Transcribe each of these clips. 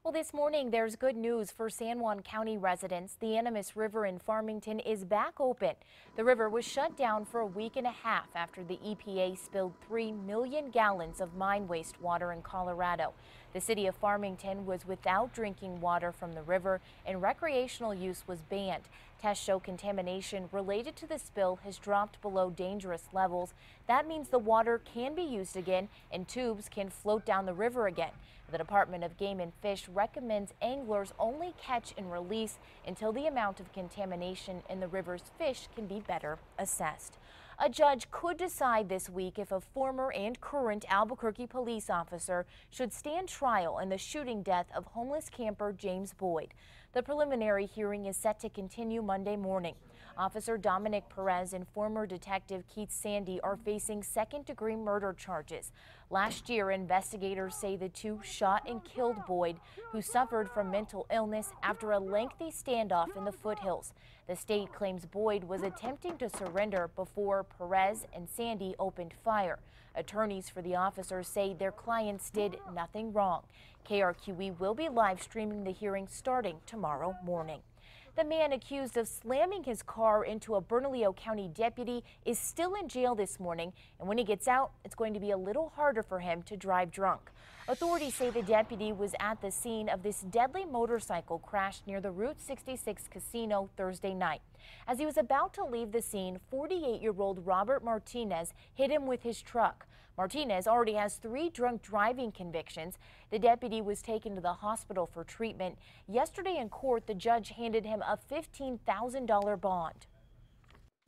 Well, this morning there's good news for San Juan County residents. The Animas River in Farmington is back open. The river was shut down for a week and a half after the EPA spilled 3 million gallons of mine wastewater in Colorado. The city of Farmington was without drinking water from the river and recreational use was banned. Tests show contamination related to the spill has dropped below dangerous levels. That means the water can be used again and tubes can float down the river again. The Department of Game and Fish recommends anglers only catch and release until the amount of contamination in the river's fish can be better assessed. A judge could decide this week if a former and current Albuquerque police officer should stand trial in the shooting death of homeless camper James Boyd. The preliminary hearing is set to continue Monday morning. Officer Dominic Perez and former detective Keith Sandy are facing second-degree murder charges. Last year, investigators say the two shot and killed Boyd, who suffered from mental illness after a lengthy standoff in the foothills. The state claims Boyd was attempting to surrender before Perez and Sandy opened fire. Attorneys for the officers say their clients did nothing wrong. KRQE will be live streaming the hearing starting tomorrow morning. The man accused of slamming his car into a Bernalillo County deputy is still in jail this morning, and when he gets out, it's going to be a little harder for him to drive drunk. Authorities say the deputy was at the scene of this deadly motorcycle crash near the Route 66 casino Thursday night. As he was about to leave the scene, 48-year-old Robert Martinez hit him with his truck. Martinez already has 3 drunk driving convictions. The deputy was taken to the hospital for treatment. Yesterday in court, the judge handed him a $15,000 bond.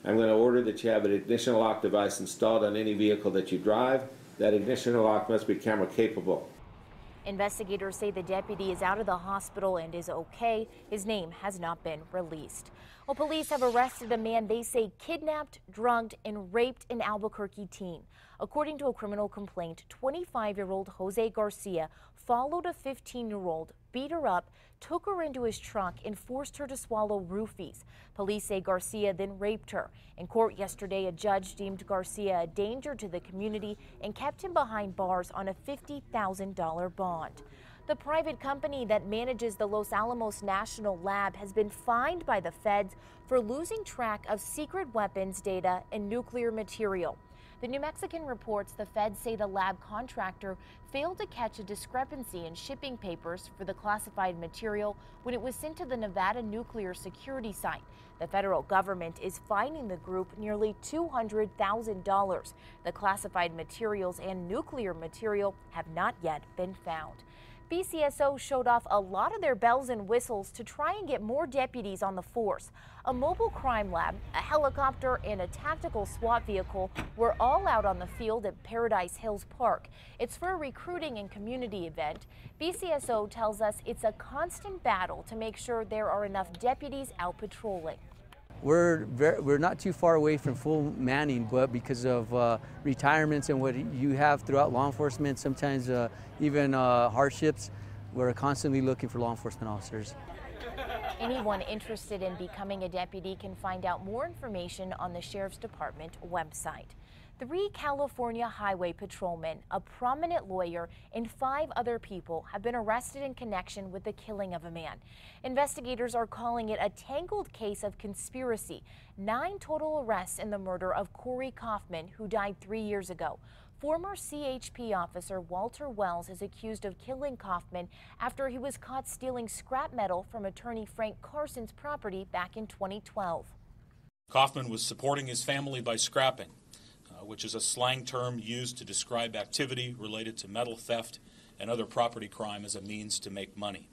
I'm going to order that you have an ignition lock device installed on any vehicle that you drive. That ignition lock must be camera capable. Investigators say the deputy is out of the hospital and is okay. His name has not been released. Well, police have arrested a man they say kidnapped, drugged, and raped an Albuquerque teen. According to a criminal complaint, 25-year-old Jose Garcia followed a 15-year-old, beat her up, took her into his truck, and forced her to swallow roofies. Police say Garcia then raped her. In court yesterday, a judge deemed Garcia a danger to the community and kept him behind bars on a $50,000 bond. The private company that manages the Los Alamos National Lab has been fined by the feds for losing track of secret weapons data and nuclear material. The New Mexican reports the feds say the lab contractor failed to catch a discrepancy in shipping papers for the classified material when it was sent to the Nevada nuclear security site. The federal government is fining the group nearly $200,000. The classified materials and nuclear material have not yet been found. BCSO showed off a lot of their bells and whistles to try and get more deputies on the force. A mobile crime lab, a helicopter, and a tactical SWAT vehicle were all out on the field at Paradise Hills Park. It's for a recruiting and community event. BCSO tells us it's a constant battle to make sure there are enough deputies out patrolling. We're not too far away from full manning, but because of retirements and what you have throughout law enforcement, sometimes even hardships, we're constantly looking for law enforcement officers. Anyone interested in becoming a deputy can find out more information on the Sheriff's Department website. 3 California highway patrolmen, a prominent lawyer, and 5 other people have been arrested in connection with the killing of a man. Investigators are calling it a tangled case of conspiracy. 9 total arrests in the murder of Corey Kaufman, who died 3 years ago. Former CHP officer Walter Wells is accused of killing Kaufman after he was caught stealing scrap metal from attorney Frank Carson's property back in 2012. Kaufman was supporting his family by scrapping, which is a slang term used to describe activity related to metal theft and other property crime as a means to make money.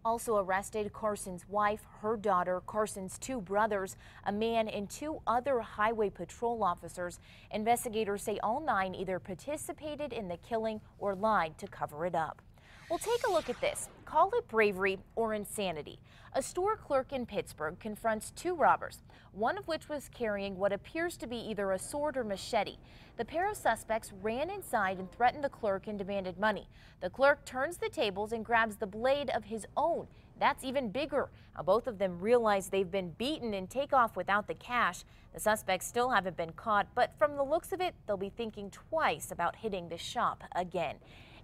Also arrested, Carson's wife, her daughter, Carson's 2 brothers, a man, and 2 other highway patrol officers. Investigators say all 9 either participated in the killing or lied to cover it up. Well, take a look at this. Call it bravery or insanity. A store clerk in Pittsburgh confronts 2 robbers, one of which was carrying what appears to be either a sword or machete. The pair of suspects ran inside and threatened the clerk and demanded money. The clerk turns the tables and grabs the blade of his own. That's even bigger. Now, both of them realize they've been beaten and take off without the cash. The suspects still haven't been caught, but from the looks of it, they'll be thinking twice about hitting the shop again.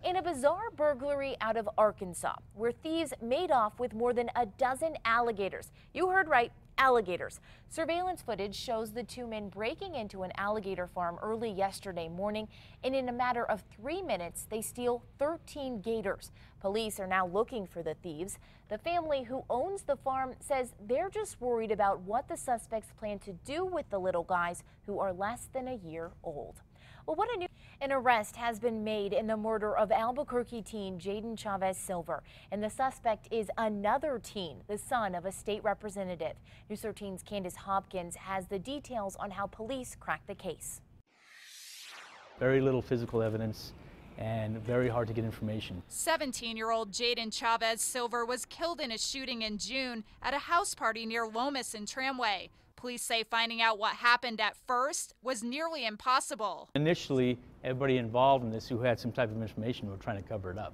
In a bizarre burglary out of Arkansas, where thieves made off with more than a dozen alligators. You heard right, alligators. Surveillance footage shows the two men breaking into an alligator farm early yesterday morning, and in a matter of 3 minutes, they steal 13 gators. Police are now looking for the thieves. The family who owns the farm says they're just worried about what the suspects plan to do with the little guys who are less than a year old. Well, an arrest has been made in the murder of Albuquerque teen Jaden Chavez Silver, and the suspect is another teen, the son of a state representative. News 13's Candace Hopkins has the details on how police cracked the case. Very little physical evidence and very hard to get information. 17-year-old Jaden Chavez Silver was killed in a shooting in June at a house party near Lawrenceisson Tramway. Police say finding out what happened at first was nearly impossible. Initially, everybody involved in this who had some type of information were trying to cover it up.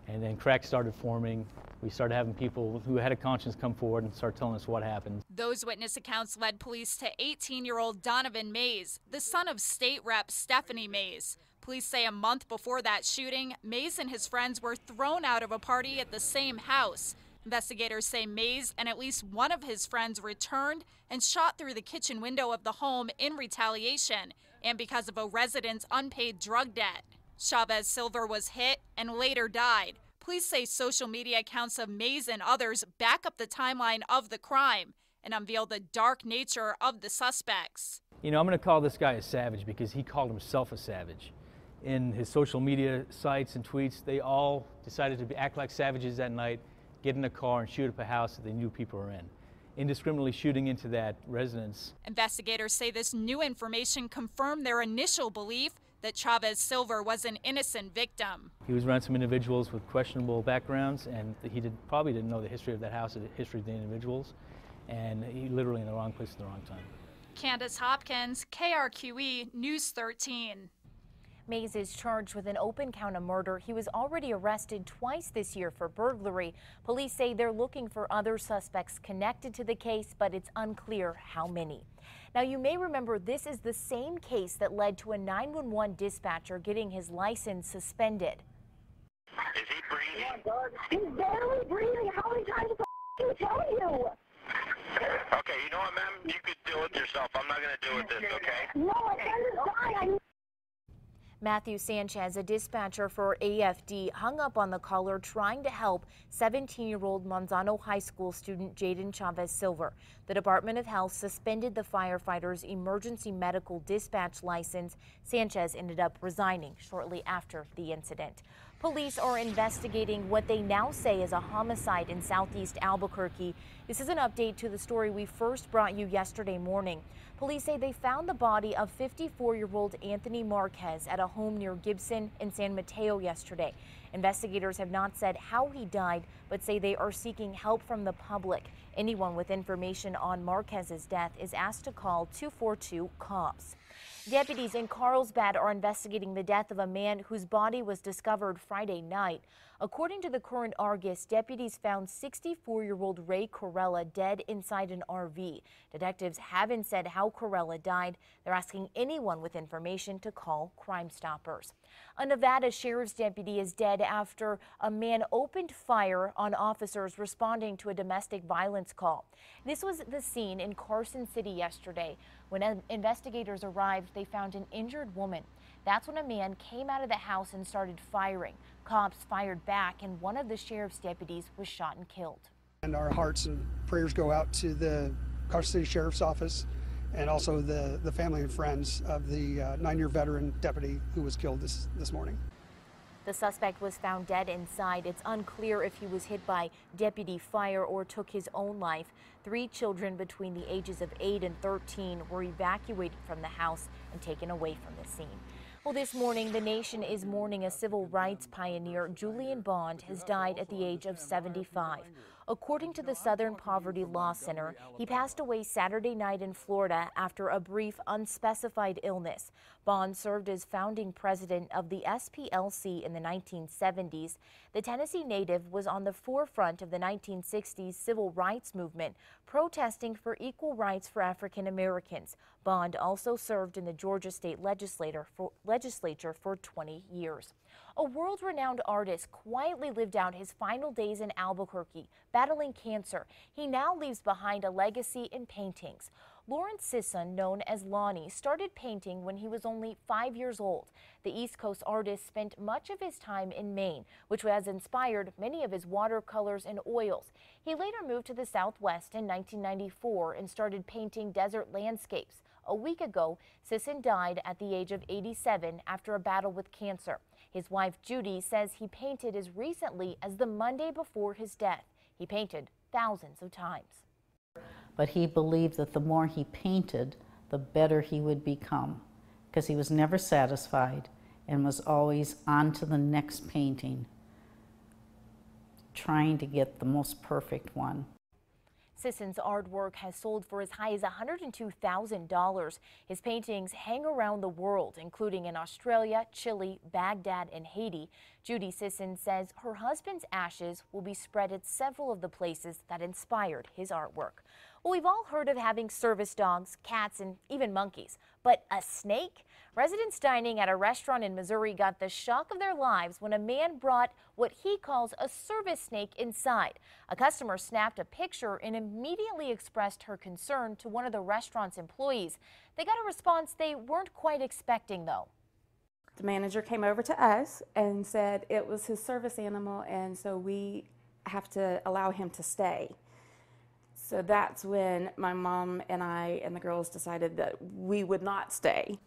And then cracks started forming. We started having people who had a conscience come forward and start telling us what happened. Those witness accounts led police to 18-year-old Donovan Mays, the son of state rep Stephanie Mays. Police say a month before that shooting, Mays and his friends were thrown out of a party at the same house. Investigators say Mays and at least one of his friends returned and shot through the kitchen window of the home in retaliation and because of a resident's unpaid drug debt. Chavez Silver was hit and later died. Police say social media accounts of Mays and others back up the timeline of the crime and unveil the dark nature of the suspects. You know, I'm going to call this guy a savage because he called himself a savage. In his social media sites and tweets, they all decided to act like savages that night, get in a car and shoot up a house that they knew people were in, indiscriminately shooting into that residence. Investigators say this new information confirmed their initial belief that Chavez Silver was an innocent victim. He was around some individuals with questionable backgrounds, and he probably didn't know the history of that house, the history of the individuals, and he literally in the wrong place at the wrong time. Candace Hopkins, KRQE News 13. Mays is charged with an open count of murder. He was already arrested twice this year for burglary. Police say they're looking for other suspects connected to the case, but it's unclear how many. Now, you may remember this is the same case that led to a 911 dispatcher getting his license suspended. Is he breathing? He's barely breathing. How many times do I tell you? Okay, you know what, ma'am? You could deal with yourself. I'm not going to deal with this, okay? No, my friend is dying. Matthew Sanchez, a dispatcher for AFD, hung up on the caller trying to help 17-year-old Manzano High School student Jaden Chavez Silver. The Department of Health suspended the firefighter's emergency medical dispatch license. Sanchez ended up resigning shortly after the incident. Police are investigating what they now say is a homicide in southeast Albuquerque. This is an update to the story we first brought you yesterday morning. Police say they found the body of 54-year-old Anthony Marquez at a home near Gibson and San Mateo yesterday. Investigators have not said how he died, but say they are seeking help from the public. Anyone with information on Marquez's death is asked to call 242-COPS. Deputies in Carlsbad are investigating the death of a man whose body was discovered Friday night. According to the Current Argus, deputies found 64-year-old Ray Corella dead inside an RV. Detectives haven't said how Corella died. They're asking anyone with information to call Crime Stoppers. A Nevada sheriff's deputy is dead after a man opened fire on officers responding to a domestic violence call. This was the scene in Carson City yesterday. When investigators arrived, they found an injured woman. That's when a man came out of the house and started firing. Cops fired back, and one of the sheriff's deputies was shot and killed. And our hearts and prayers go out to the Carson City Sheriff's Office and also the family and friends of the 9-year veteran deputy who was killed this morning. The suspect was found dead inside. It's unclear if he was hit by deputy fire or took his own life. 3 children between the ages of 8 and 13 were evacuated from the house and taken away from the scene. Well, this morning, the nation is mourning a civil rights pioneer. Julian Bond has died at the age of 75. According to the Southern Poverty Law Center, he passed away Saturday night in Florida after a brief, unspecified illness. Bond served as founding president of the SPLC in the 1970s. The Tennessee native was on the forefront of the 1960s civil rights movement, protesting for equal rights for African Americans. Bond also served in the Georgia State Legislature for 20 years. A world-renowned artist quietly lived out his final days in Albuquerque, battling cancer. He now leaves behind a legacy in paintings. Lawrenceisson, known as Lonnie, started painting when he was only 5 years old. The East Coast artist spent much of his time in Maine, which has inspired many of his watercolors and oils. He later moved to the Southwest in 1994 and started painting desert landscapes. A week ago, Sisson died at the age of 87 after a battle with cancer. His wife, Judy, says he painted as recently as the Monday before his death. He painted thousands of times. But he believed that the more he painted, the better he would become, because he was never satisfied and was always on to the next painting, trying to get the most perfect one. Sisson's artwork has sold for as high as $102,000. His paintings hang around the world, including in Australia, Chile, Baghdad, and Haiti. Judy Sisson says her husband's ashes will be spread at several of the places that inspired his artwork. Well, we've all heard of having service dogs, cats, and even monkeys. But a snake? Residents dining at a restaurant in Missouri got the shock of their lives when a man brought what he calls a service snake inside. A customer snapped a picture and immediately expressed her concern to one of the restaurant's employees. They got a response they weren't quite expecting, though. The manager came over to us and said it was his service animal, and so we have to allow him to stay. So that's when my mom and I and the girls decided that we would not stay.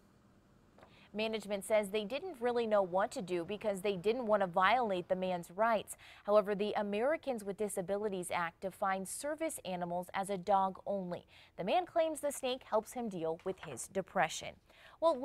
Management says they didn't really know what to do because they didn't want to violate the man's rights. However, the Americans with Disabilities Act defines service animals as a dog only. The man claims the snake helps him deal with his depression. Well,